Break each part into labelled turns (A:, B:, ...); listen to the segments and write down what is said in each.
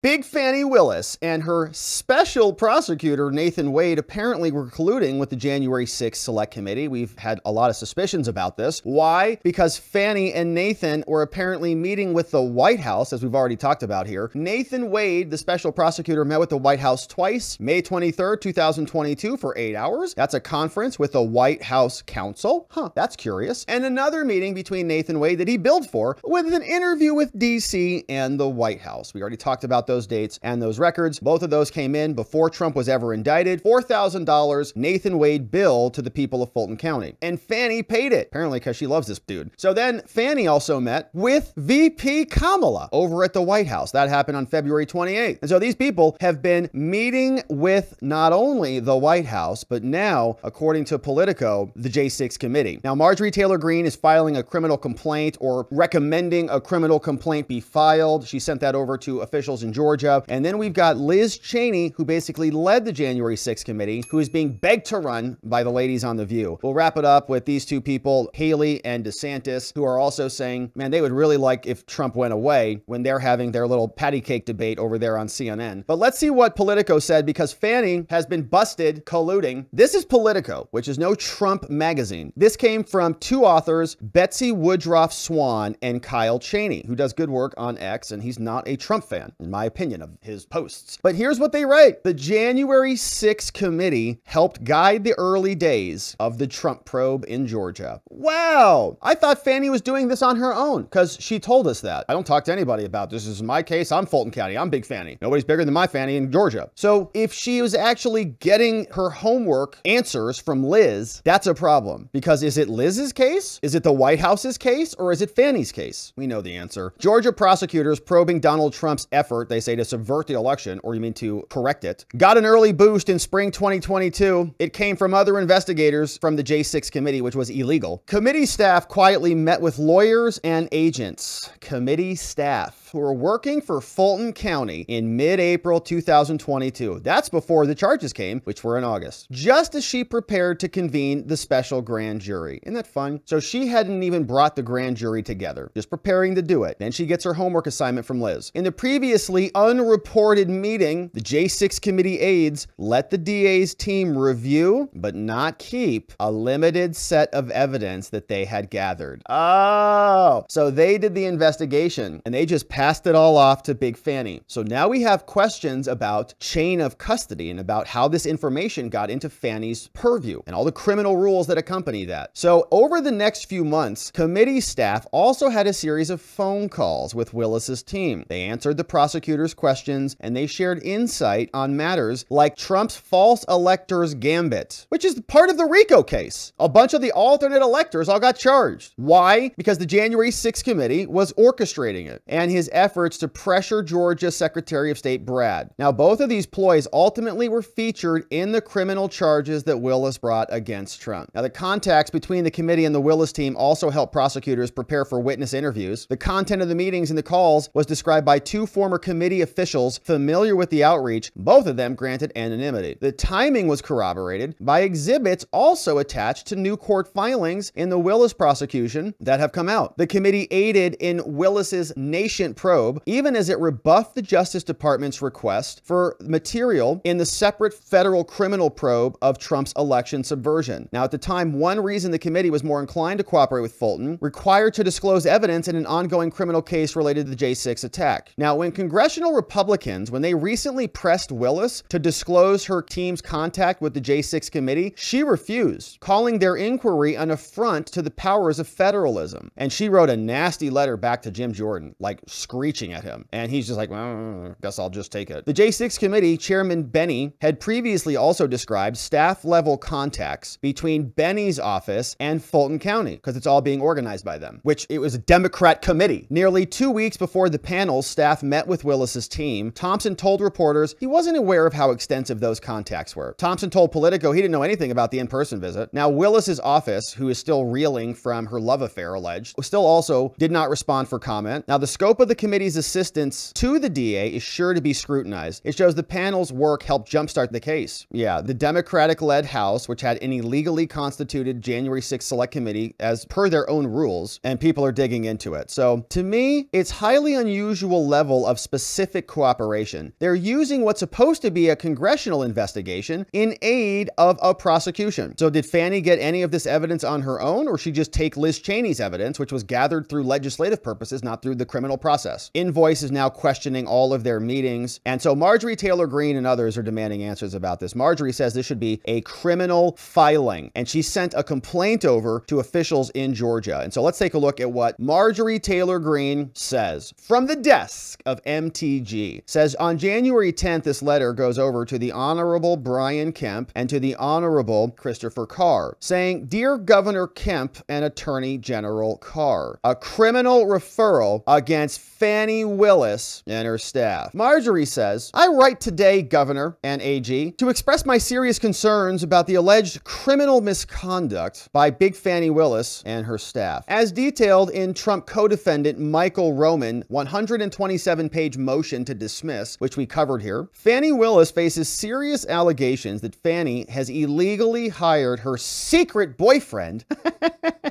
A: Big Fani Willis and her special prosecutor, Nathan Wade, apparently were colluding with the January 6th Select Committee. We've had a lot of suspicions about this. Why? Because Fani and Nathan were apparently meeting with the White House, as we've already talked about here. Nathan Wade, the special prosecutor, met with the White House twice, May 23rd, 2022 for 8 hours. That's a conference with the White House Counsel. That's curious. And another meeting between Nathan Wade that he billed for with an interview with DC and the White House. We already talked about those dates and those records. Both of those came in before Trump was ever indicted. $4,000 Nathan Wade billed to the people of Fulton County. And Fani paid it, apparently because she loves this dude. So then Fani also met with VP Kamala over at the White House. That happened on February 28th. And so these people have been meeting with not only the White House, but now, according to Politico, the J6 committee. Now, Marjorie Taylor Greene is filing a criminal complaint or recommending a criminal complaint be filed. She sent that over to officials in Georgia. And then we've got Liz Cheney, who basically led the January 6th committee, who is being begged to run by the ladies on The View. We'll wrap it up with these two people, Haley and DeSantis, who are also saying, man, they would really like if Trump went away when they're having their little patty cake debate over there on CNN. But let's see what Politico said, because Fani has been busted colluding. This is Politico, which is no Trump magazine. This came from two authors, Betsy Woodruff Swan and Kyle Cheney, who does good work on X, and he's not a Trump fan, in my opinion of his posts. But here's what they write. The January 6th committee helped guide the early days of the Trump probe in Georgia. Wow. I thought Fani was doing this on her own because she told us that. I don't talk to anybody about this. This is my case. I'm Fulton County. I'm Big Fani. Nobody's bigger than my Fani in Georgia. So if she was actually getting her homework answers from Liz, that's a problem. Because is it Liz's case? Is it the White House's case? Or is it Fani's case? We know the answer. Georgia prosecutors probing Donald Trump's effort, they say, to subvert the election, or you mean to correct it, got an early boost in spring 2022. It came from other investigators from the J6 committee, which was illegal. Committee staff quietly met with lawyers and agents. Committee staff who were working for Fulton County in mid-April 2022. That's before the charges came, which were in August. Just as she prepared to convene the special grand jury. Isn't that fun? So she hadn't even brought the grand jury together, just preparing to do it. Then she gets her homework assignment from Liz. In the previously unreported meeting, the J6 committee aides let the DA's team review, but not keep, a limited set of evidence that they had gathered. Oh, so they did the investigation and they just passed it all off to Big Fani. So now we have questions about chain of custody and about how this information got into Fani's purview and all the criminal rules that accompany that. So over the next few months, committee staff also had a series of phone calls with Willis's team. They answered the prosecutor's questions and they shared insight on matters like Trump's false electors gambit, which is part of the RICO case. A bunch of the alternate electors all got charged. Why? Because the January 6th committee was orchestrating it and his efforts to pressure Georgia Secretary of State Brad. Now, both of these ploys ultimately were featured in the criminal charges that Willis brought against Trump. Now, the contacts between the committee and the Willis team also helped prosecutors prepare for witness interviews. The content of the meetings and the calls was described by two former committee officials familiar with the outreach, both of them granted anonymity. The timing was corroborated by exhibits also attached to new court filings in the Willis prosecution that have come out. The committee aided in Willis's nascent probe, even as it rebuffed the Justice Department's request for material in the separate federal criminal probe of Trump's election subversion. Now, at the time, one reason the committee was more inclined to cooperate with Fulton, required to disclose evidence in an ongoing criminal case related to the J6 attack. Now, when congressional Republicans, when they recently pressed Willis to disclose her team's contact with the J6 committee, she refused, calling their inquiry an affront to the powers of federalism. And she wrote a nasty letter back to Jim Jordan, like screeching at him. And he's just like, well, guess I'll just take it. The J6 committee chairman Benny had previously also described staff level contacts between Benny's office and Fulton County, because it's all being organized by them, which it was a Democrat committee. Nearly 2 weeks before the panel's staff met with Willis's team, Thompson told reporters he wasn't aware of how extensive those contacts were. Thompson told Politico he didn't know anything about the in-person visit. Now, Willis's office, who is still reeling from her love affair alleged, still also did not respond for comment. Now, the scope of the committee's assistance to the DA is sure to be scrutinized. It shows the panel's work helped jumpstart the case. Yeah, the Democratic-led House, which had an illegally constituted January 6th Select Committee as per their own rules, and people are digging into it. So to me, it's highly unusual level of specific cooperation. They're using what's supposed to be a congressional investigation in aid of a prosecution. So did Fani get any of this evidence on her own, or she just take Liz Cheney's evidence, which was gathered through legislative purposes, not through the criminal process? Invoice is now questioning all of their meetings. And so Marjorie Taylor Greene and others are demanding answers about this. Marjorie says this should be a criminal filing, and she sent a complaint over to officials in Georgia. And so let's take a look at what Marjorie Taylor Greene says from the desk of MTG. Says on January 10th, this letter goes over to the Honorable Brian Kemp and to the Honorable Christopher Carr, saying, Dear Governor Kemp and Attorney General Carr, a criminal referral against Fani Willis and her staff. Marjorie says, I write today, Governor and AG, to express my serious concerns about the alleged criminal misconduct by Big Fani Willis and her staff. As detailed in Trump co-defendant Michael Roman 127-page motion to dismiss, which we covered here, Fani Willis faces serious allegations that Fani has illegally hired her secret boyfriend,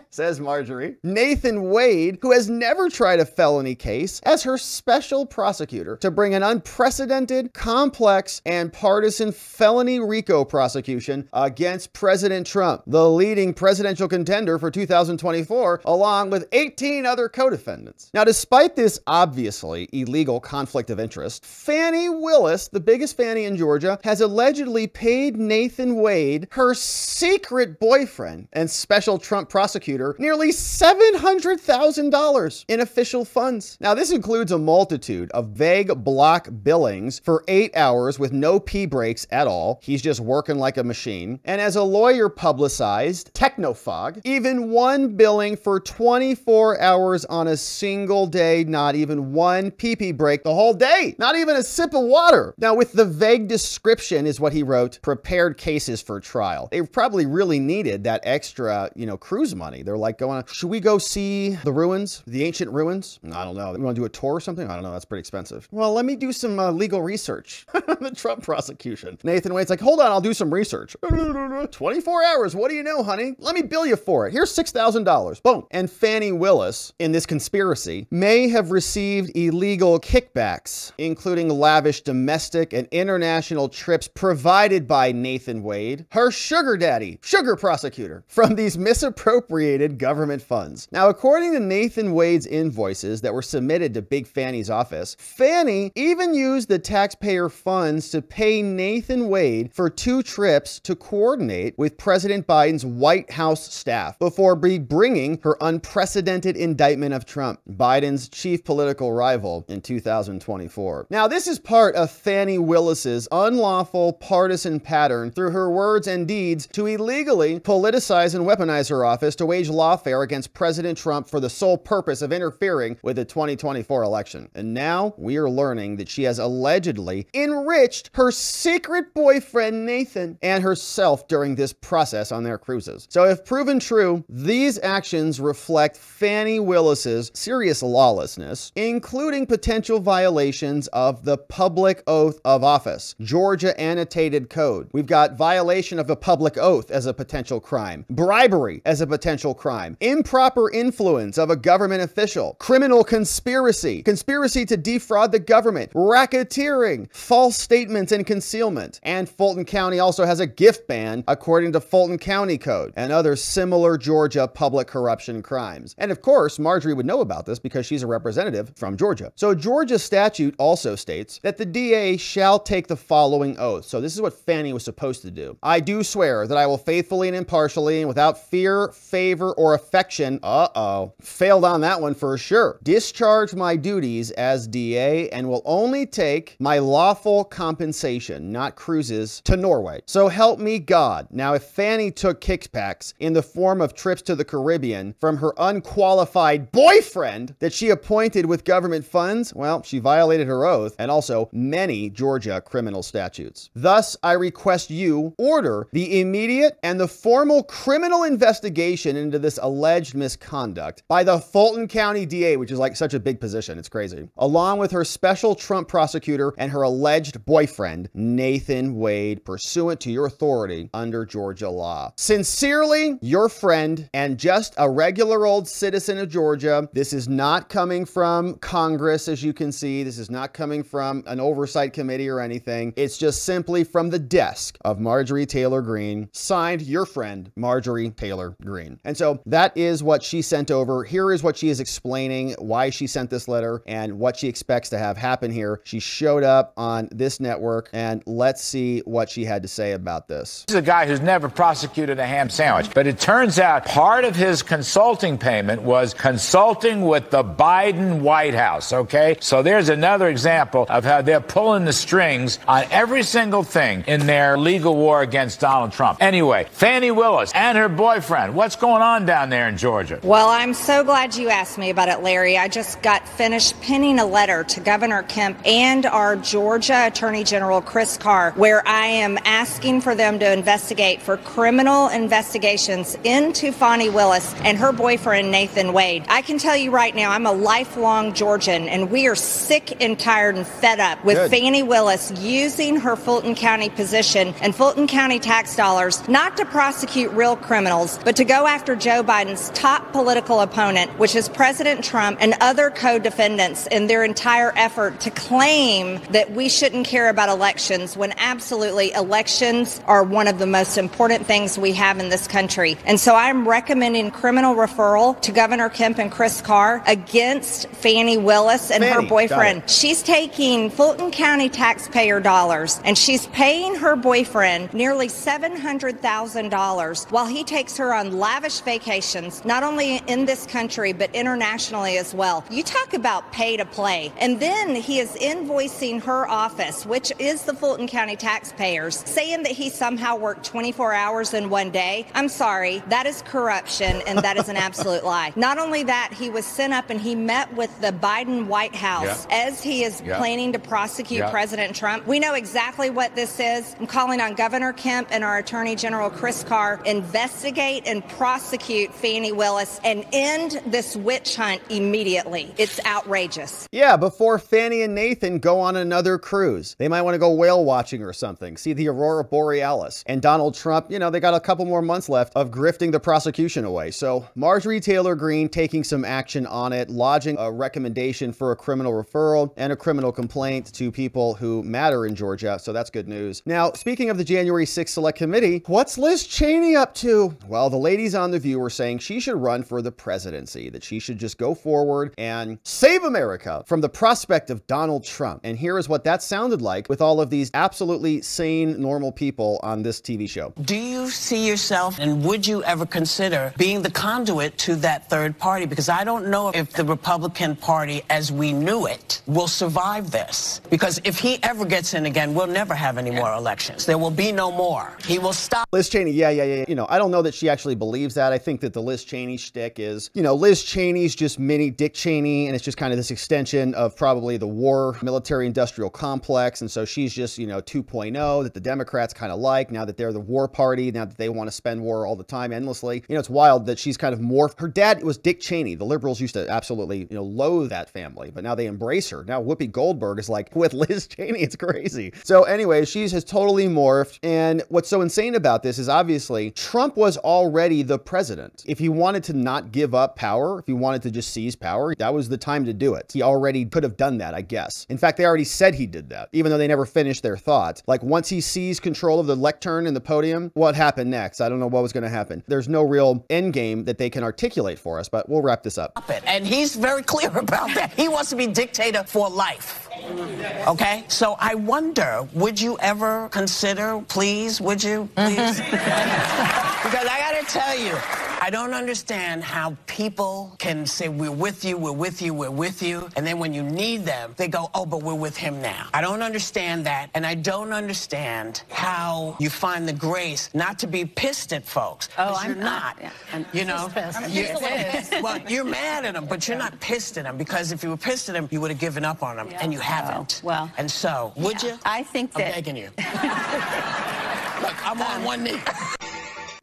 A: says Marjorie, Nathan Wade, who has never tried a felony case, as her special prosecutor to bring an unprecedented, complex, and partisan felony RICO prosecution against President Trump, the leading presidential contender for 2024, along with 18 other co-defendants. Now, despite this obviously illegal conflict of interest, Fani Willis, the biggest Fani in Georgia, has allegedly paid Nathan Wade, her secret boyfriend and special Trump prosecutor, nearly $700,000 in official funds. Now, this includes a multitude of vague block billings for 8 hours with no pee breaks at all. He's just working like a machine. And as a lawyer publicized, Technofog, even one billing for 24 hours on a single day, not even one pee-pee break the whole day, not even a sip of water. Now, with the vague description is what he wrote, prepared cases for trial. They probably really needed that extra, cruise money. They're like going, should we go see the ruins, the ancient ruins? I don't know. You want to do a tour or something? I don't know. That's pretty expensive. Well, let me do some legal research. The Trump prosecution. Nathan Wade's like, hold on, I'll do some research. 24 hours. What do you know, honey? Let me bill you for it. Here's $6,000. Boom. And Fani Willis, in this conspiracy, may have received illegal kickbacks, including lavish domestic and international trips provided by Nathan Wade, her sugar daddy, sugar prosecutor, from these misappropriated government funds. Now, according to Nathan Wade's invoices that were submitted to Big Fani's office, Fani even used the taxpayer funds to pay Nathan Wade for 2 trips to coordinate with President Biden's White House staff before bringing her unprecedented indictment of Trump, Biden's chief political rival, in 2024. Now, this is part of Fani Willis's unlawful partisan pattern through her words and deeds to illegally politicize and weaponize her office to wage lawfare against President Trump for the sole purpose of interfering with the 2024 election. And now we are learning that she has allegedly enriched her secret boyfriend Nathan and herself during this process on their cruises. So if proven true, these actions reflect Fani Willis's serious lawlessness, including potential violations of the public oath of office, Georgia annotated code. We've got violation of a public oath as a potential crime, bribery as a potential crime, improper influence of a government official, criminal conspiracy, conspiracy to defraud the government, racketeering, false statements and concealment. And Fulton County also has a gift ban according to Fulton County Code and other similar Georgia public corruption crimes. And of course, Marjorie would know about this because she's a representative from Georgia. So Georgia statute also states that the DA shall take the following oath. So this is what Fani was supposed to do. I do swear that I will faithfully and impartially and without fear, favor, or affection, failed on that one for sure, discharge my duties as DA and will only take my lawful compensation, not cruises, to Norway. So help me God. Now, if Fani took kickbacks in the form of trips to the Caribbean from her unqualified boyfriend that she appointed with government funds, well, she violated her oath and also many Georgia criminal statutes. Thus, I request you order the immediate and the formal criminal investigation into into this alleged misconduct by the Fulton County DA, which is like such a big position. It's crazy. Along with her special Trump prosecutor and her alleged boyfriend, Nathan Wade, pursuant to your authority under Georgia law. Sincerely, your friend and just a regular old citizen of Georgia. This is not coming from Congress, as you can see. This is not coming from an oversight committee or anything. It's just simply from the desk of Marjorie Taylor Greene, signed your friend, Marjorie Taylor Greene. And so that is what she sent over. Here is what she is explaining why she sent this letter and what she expects to have happen here. She showed up on this network, and let's see what she had to say about this.
B: This is a guy who's never prosecuted a ham sandwich, but it turns out part of his consulting payment was consulting with the Biden White House, okay? So there's another example of how they're pulling the strings on every single thing in their legal war against Donald Trump. Anyway, Fani Willis and her boyfriend, what's going on down there in Georgia?
C: Well, I'm so glad you asked me about it, Larry. I just got finished penning a letter to Governor Kemp and our Georgia Attorney General Chris Carr, where I am asking for them to investigate for criminal investigations into Fani Willis and her boyfriend, Nathan Wade. I can tell you right now, I'm a lifelong Georgian, and we are sick and tired and fed up with Fani Willis using her Fulton County position and Fulton County tax dollars not to prosecute real criminals, but to go after Joe Biden's top political opponent, which is President Trump and other co-defendants in their entire effort to claim that we shouldn't care about elections when absolutely elections are one of the most important things we have in this country. And so I'm recommending criminal referral to Governor Kemp and Chris Carr against Fani Willis and her boyfriend. She's taking Fulton County taxpayer dollars and she's paying her boyfriend nearly $700,000 while he takes her on lavish vacations, not only in this country, but internationally as well. You talk about pay to play. And then he is invoicing her office, which is the Fulton County taxpayers, saying that he somehow worked 24 hours in one day. I'm sorry, that is corruption, and that is an absolute lie. Not only that, he was sent up and he met with the Biden White House as he is planning to prosecute President Trump. We know exactly what this is. I'm calling on Governor Kemp and our Attorney General Chris Carr, investigate and prosecute Fani Willis and end this witch hunt immediately. It's outrageous.
A: Yeah, before Fani and Nathan go on another cruise. They might want to go whale watching or something, see the Aurora Borealis. And Donald Trump, you know, they got a couple more months left of grifting the prosecution away. So Marjorie Taylor Greene taking some action on it, lodging a recommendation for a criminal referral and a criminal complaint to people who matter in Georgia. So that's good news. Now, speaking of the January 6th Select Committee, what's Liz Cheney up to? Well, the ladies on The View were saying she should run for the presidency, that she should just go forward and save America from the prospect of Donald Trump. And here is what that sounded like with all of these absolutely sane, normal people on this TV show.
D: Do you see yourself, and would you ever consider being the conduit to that third party? Because I don't know if the Republican Party, as we knew it, will survive this. Because if he ever gets in again, we'll never have any more elections. There will be no more. He will stop.
A: Liz Cheney, yeah. You know, I don't know that she actually believes that. I think that the Liz Cheney shtick is, you know, Liz Cheney's just mini Dick Cheney, and it's just kind of this extension of probably the war military-industrial complex. And so she's just, you know, 2.0 that the Democrats kind of like now that they're the war party, now that they want to spend war all the time endlessly. You know, it's wild that she's kind of morphed. Her dad was Dick Cheney. The liberals used to absolutely, you know, loathe that family, but now they embrace her. Now Whoopi Goldberg is like with Liz Cheney. It's crazy. So anyway, she has totally morphed. And what's so insane about this is obviously Trump was already the president. If he wanted to not give up power, if he wanted to just seize power, that was the time to do it. He already could have done that, I guess. In fact, they already said he did that, even though they never finished their thought. Like once he seized control of the lectern and the podium, what happened next? I don't know what was going to happen. There's no real end game that they can articulate for us, but we'll wrap this up.
D: And he's very clear about that. He wants to be dictator for life. Okay? So I wonder, would you ever consider, please, would you? Please? Because I got to tell you, I don't understand how people can say, we're with you, we're with you, we're with you, and then when you need them, they go, oh, but we're with him now. I don't understand that, and I don't understand how you find the grace not to be pissed at folks. Oh, I'm not. Yeah. You know, well, you're mad at them, but you're not pissed at them, because if you were pissed at them, you would have given up on them, and you haven't. Well, and so, would you?
E: I think that...
D: I'm begging you. Look, I'm on one knee.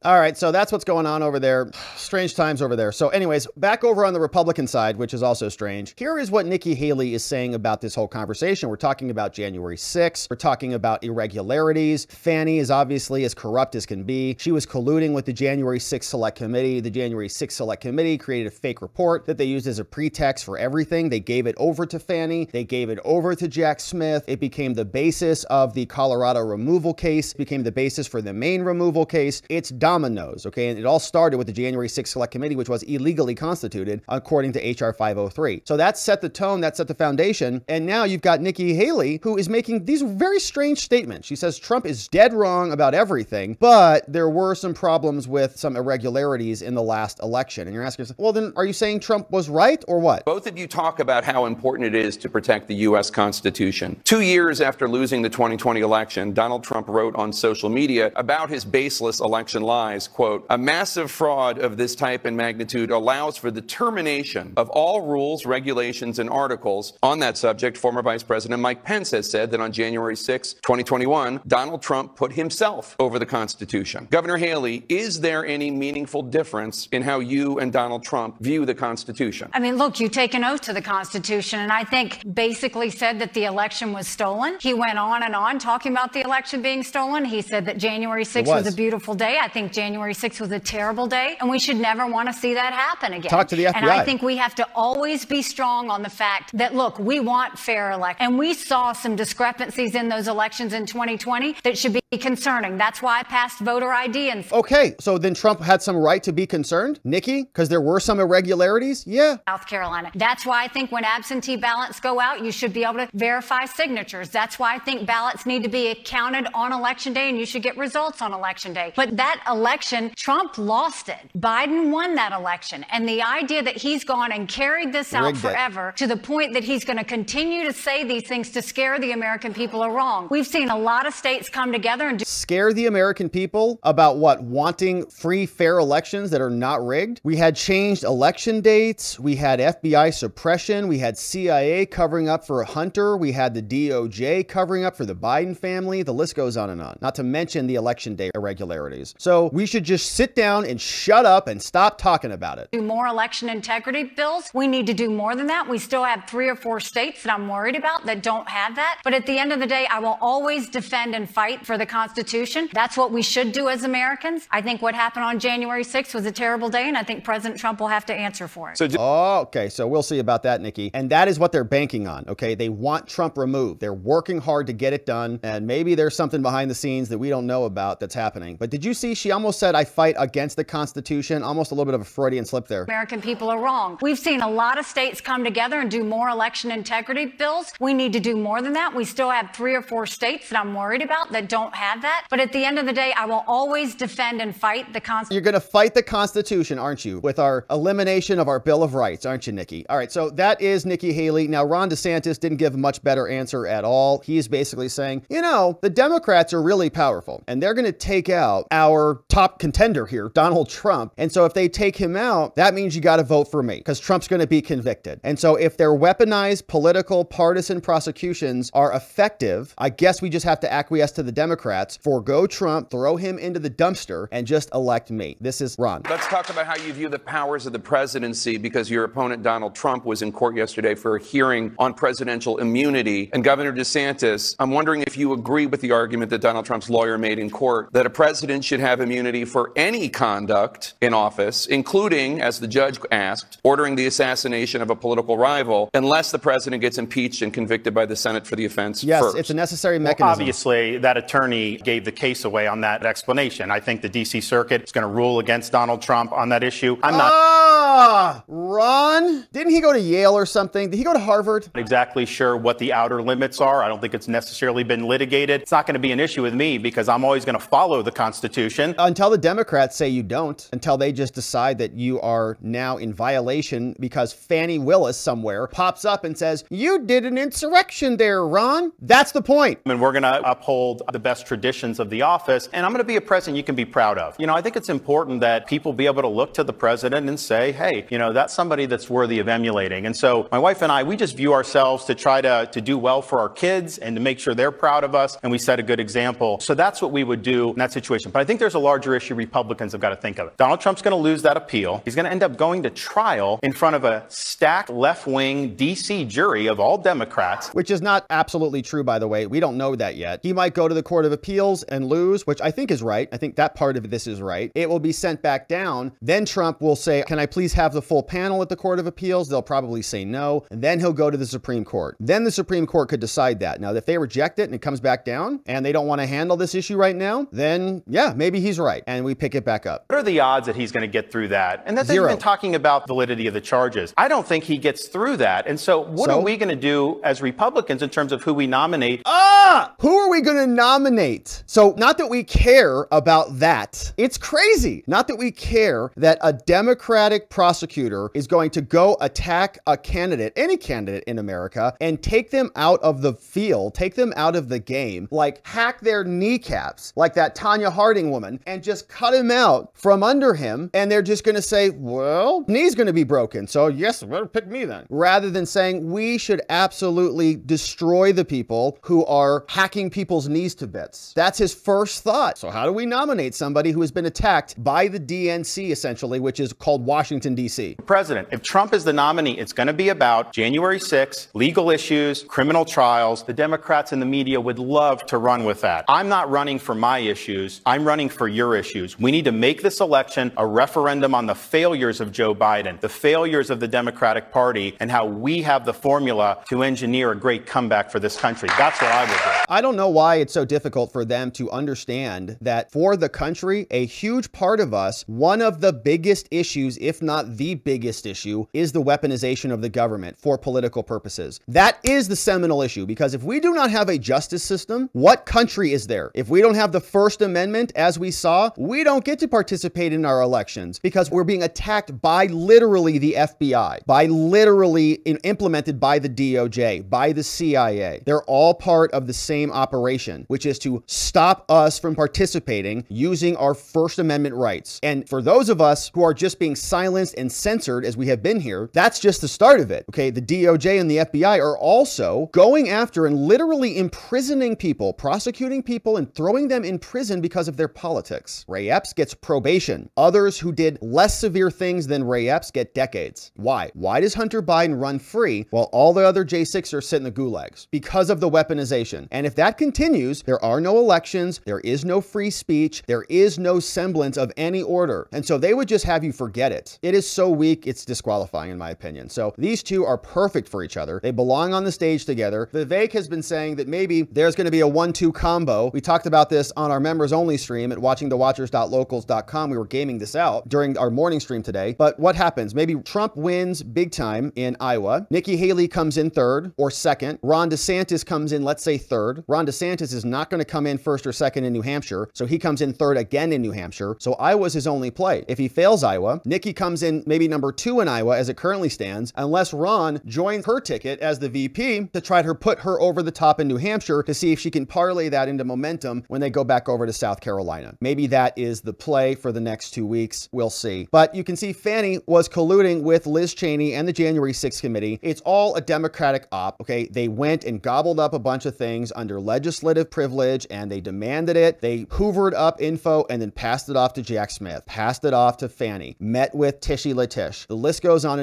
A: All right, so that's what's going on over there. Strange times over there. So anyways, back over on the Republican side, which is also strange. Here is what Nikki Haley is saying about this whole conversation. We're talking about January 6th. We're talking about irregularities. Fani is obviously as corrupt as can be. She was colluding with the January 6th Select Committee. The January 6th Select Committee created a fake report that they used as a pretext for everything. They gave it over to Fani. They gave it over to Jack Smith. It became the basis of the Colorado removal case, became the basis for the Maine removal case. It's dominoes, okay? And it all started with the January 6th Select Committee, which was illegally constituted according to HR 503. So that set the tone, that set the foundation. And now you've got Nikki Haley, who is making these very strange statements. She says Trump is dead wrong about everything, but there were some problems with some irregularities in the last election. And you're asking yourself, well, then are you saying Trump was right or what?
E: Both of you talk about how important it is to protect the U.S. Constitution. 2 years after losing the 2020 election, Donald Trump wrote on social media about his baseless election lies, quote, "A massive fraud of this type and magnitude allows for the termination of all rules, regulations, and articles." On that subject, former Vice President Mike Pence has said that on January 6, 2021, Donald Trump put himself over the Constitution. Governor Haley, is there any meaningful difference in how you and Donald Trump view the Constitution?
F: I mean, look, you take an oath to the Constitution, and I think basically said that the election was stolen. He went on and on talking about the election being stolen. He said that January 6th was a beautiful day. I think January 6th was a terrible day, and we should never want to see that happen again.
A: Talk to the FBI.
F: And I think we have to always be strong on the fact that, look, we want fair elections. And we saw some discrepancies in those elections in 2020 that should be concerning. That's why I passed voter ID. And
A: okay, so then Trump had some right to be concerned, Nikki, because there were some irregularities? Yeah.
F: South Carolina. That's why I think when absentee ballots go out, you should be able to verify signatures. That's why I think ballots need to be counted on Election Day, and you should get results on Election Day. But that election, Trump lost it. Biden won that election. And the idea that he's gone and carried this out forever to the point that he's going to continue to say these things to scare the American people are wrong. We've seen a lot of states come together and
A: scare the American people about what? Wanting free, fair elections that are not rigged? We had changed election dates. We had FBI suppression. We had CIA covering up for Hunter. We had the DOJ covering up for the Biden family. The list goes on and on. Not to mention the election day irregularities. So we should just sit down and shut up and stop talking about it.
F: Do more election integrity bills. We need to do more than that. We still have 3 or 4 states that I'm worried about that don't have that. But at the end of the day, I will always defend and fight for the Constitution. That's what we should do as Americans. I think what happened on January 6th was a terrible day, and I think President Trump will have to answer for it.
A: Okay, so we'll see about that, Nikki. And that is what they're banking on, okay? They want Trump removed. They're working hard to get it done, and maybe there's something behind the scenes that we don't know about that's happening. But did you see she almost said, I fight against the Constitution? Almost a little bit of a Freudian slip there.
F: American people are wrong. We've seen a lot of states come together and do more election integrity bills. We need to do more than that. We still have 3 or 4 states that I'm worried about that don't have that. But at the end of the day, I will always defend and fight the Constitution.
A: You're going to fight the Constitution, aren't you? With our elimination of our Bill of Rights, aren't you, Nikki? All right, so that is Nikki Haley. Now, Ron DeSantis didn't give a much better answer at all. He's basically saying, you know, the Democrats are really powerful, and they're going to take out our top contender here, Donald Trump. And so if they take him out, that means you got to vote for me, because Trump's going to be convicted. And so if their weaponized political partisan prosecutions are effective, I guess we just have to acquiesce to the Democrats, forego Trump, throw him into the dumpster, and just elect me. This is Ron.
E: Let's talk about how you view the powers of the presidency, because your opponent, Donald Trump, was in court yesterday for a hearing on presidential immunity. And Governor DeSantis, I'm wondering if you agree with the argument that Donald Trump's lawyer made in court that a president should have immunity for any conduct in office, including, as the judge asked, ordering the assassination of a political rival, unless the president gets impeached and convicted by the Senate for the offense first.
A: It's a necessary mechanism.
G: Well, obviously, that attorney gave the case away on that explanation. I think the D.C. Circuit is going to rule against Donald Trump on that issue. I'm not
A: Ron, didn't he go to Yale or something? Did he go to Harvard?
G: Exactly sure what the outer limits are. I don't think it's necessarily been litigated. It's not going to be an issue with me because I'm always going to follow the Constitution.
A: Until the Democrats say you don't, until they just decide that you are now in violation because Fani Willis somewhere pops up and says, you did an insurrection there, Ron. That's the point.
G: And we're going to uphold the best traditions of the office. And I'm going to be a president you can be proud of. You know, I think it's important that people be able to look to the president and say, hey, hey, you know, that's somebody that's worthy of emulating. And so my wife and I, we just view ourselves to try to do well for our kids and to make sure they're proud of us and we set a good example. So that's what we would do in that situation. But I think there's a larger issue Republicans have got to think of. Donald Trump's going to lose that appeal. He's going to end up going to trial in front of a stacked left-wing D.C. jury of all Democrats.
A: Which is not absolutely true, by the way. We don't know that yet. He might go to the Court of Appeals and lose, which I think is right. I think that part of this is right. It will be sent back down. Then Trump will say, can I please have the full panel at the Court of Appeals? They'll probably say no. And then he'll go to the Supreme Court. Then the Supreme Court could decide that. Now, if they reject it and it comes back down and they don't want to handle this issue right now, then yeah, maybe he's right. And we pick it back up.
G: What are the odds that he's going to get through that? And that's even talking about validity of the charges. I don't think he gets through that. And so what are we going to do as Republicans in terms of who we nominate?
A: Who are we going to nominate? So not that we care about that. It's crazy. Not that we care that a Democratic prosecutor is going to go attack a candidate, any candidate in America, and take them out of the field, take them out of the game, like hack their kneecaps, like that Tanya Harding woman, and just cut him out from under him. And they're just going to say, well, knee's going to be broken. So yes, better pick me then. Rather than saying we should absolutely destroy the people who are hacking people's knees to bits. That's his first thought. So how do we nominate somebody who has been attacked by the DNC, essentially, which is called Washington, D.C.?
G: President, if Trump is the nominee, it's going to be about January 6th, legal issues, criminal trials. The Democrats and the media would love to run with that. I'm not running for my issues. I'm running for your issues. We need to make this election a referendum on the failures of Joe Biden, the failures of the Democratic Party, and how we have the formula to engineer a great comeback for this country. That's what I would do.
A: I don't know why it's so difficult for them to understand that for the country, a huge part of us, one of the biggest issues, if not the biggest issue, is the weaponization of the government for political purposes. That is the seminal issue, because if we do not have a justice system, what country is there? If we don't have the First Amendment, as we saw, we don't get to participate in our elections because we're being attacked by literally the FBI, by literally implemented by the DOJ, by the CIA. They're all part of the same operation, which is to stop us from participating using our First Amendment rights. And for those of us who are just being silenced and censored as we have been here, that's just the start of it. Okay, the DOJ and the FBI are also going after and literally imprisoning people, prosecuting people and throwing them in prison because of their politics. Ray Epps gets probation. Others who did less severe things than Ray Epps get decades. Why? Why does Hunter Biden run free while all the other J6ers sit in the gulags? Because of the weaponization. And if that continues, there are no elections, there is no free speech, there is no semblance of any order. And so they would just have you forget it. It is so weak, it's disqualifying in my opinion. So these two are perfect for each other. They belong on the stage together. Vivek has been saying that maybe there's going to be a 1-2 combo. We talked about this on our members only stream at watchingthewatchers.locals.com. We were gaming this out during our morning stream today. But what happens? Maybe Trump wins big time in Iowa. Nikki Haley comes in third or second. Ron DeSantis comes in, let's say, third. Ron DeSantis is not going to come in first or second in New Hampshire, so he comes in third again in New Hampshire. So Iowa's his only play. If he fails Iowa, Nikki comes in maybe number 2 in Iowa as it currently stands, unless Ron joins her ticket as the VP to try to put her over the top in New Hampshire to see if she can parlay that into momentum when they go back over to South Carolina. Maybe that is the play for the next 2 weeks. We'll see. But you can see Fani was colluding with Liz Cheney and the January 6th committee. It's all a Democratic op, okay? They went and gobbled up a bunch of things under legislative privilege and they demanded it. They hoovered up info and then passed it off to Jack Smith, passed it off to Fani, met with Tishy Latish. The list goes on,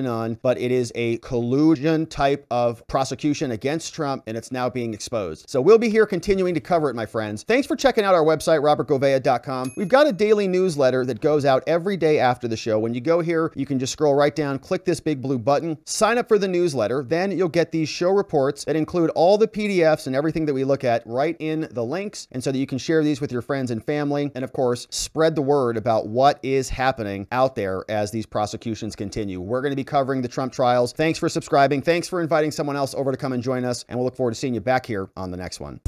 A: but it is a collusion type of prosecution against Trump and it's now being exposed. So we'll be here continuing to cover it, my friends. Thanks for checking out our website, robertgovea.com. We've got a daily newsletter that goes out every day after the show. When you go here, you can just scroll right down, click this big blue button, sign up for the newsletter. Then you'll get these show reports that include all the PDFs and everything that we look at right in the links. And so that you can share these with your friends and family. And of course, spread the word about what is happening out there as these prosecutions continue. We're going to be covering the Trump trials. Thanks for subscribing. Thanks for inviting someone else over to come and join us. And we'll look forward to seeing you back here on the next one.